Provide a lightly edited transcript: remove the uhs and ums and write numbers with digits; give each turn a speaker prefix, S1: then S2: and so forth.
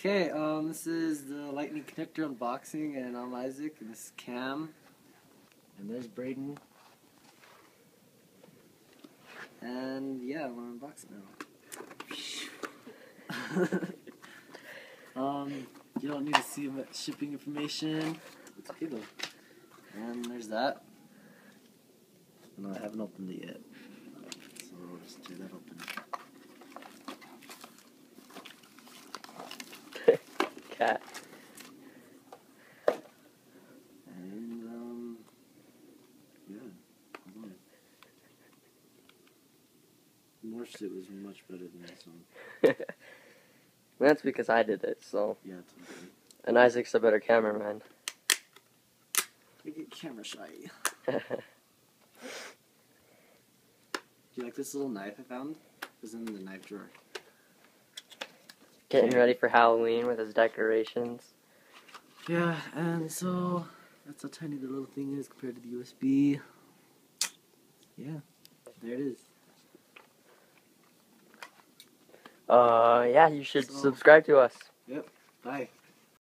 S1: Okay, this is the Lightning Connector unboxing, and I'm Isaac, and this is Cam, and there's Braden, and yeah, I'm gonna unbox it now. You don't need to see much shipping information. It's okay though. And there's that. No, I haven't opened it yet, so I'll just tear that open.
S2: Cat.
S1: And, yeah. Hold on. Morse it was much better than this one.
S2: That's because I did it, so.
S1: Yeah, it's okay.
S2: And Isaac's a better cameraman.
S1: I get camera shy. Do you like this little knife I found? It was in the knife drawer.
S2: Getting ready for Halloween with his decorations.
S1: Yeah, and so that's how tiny the little thing is compared to the USB. Yeah, there it is.
S2: Yeah, you should subscribe to us.
S1: Yep, bye.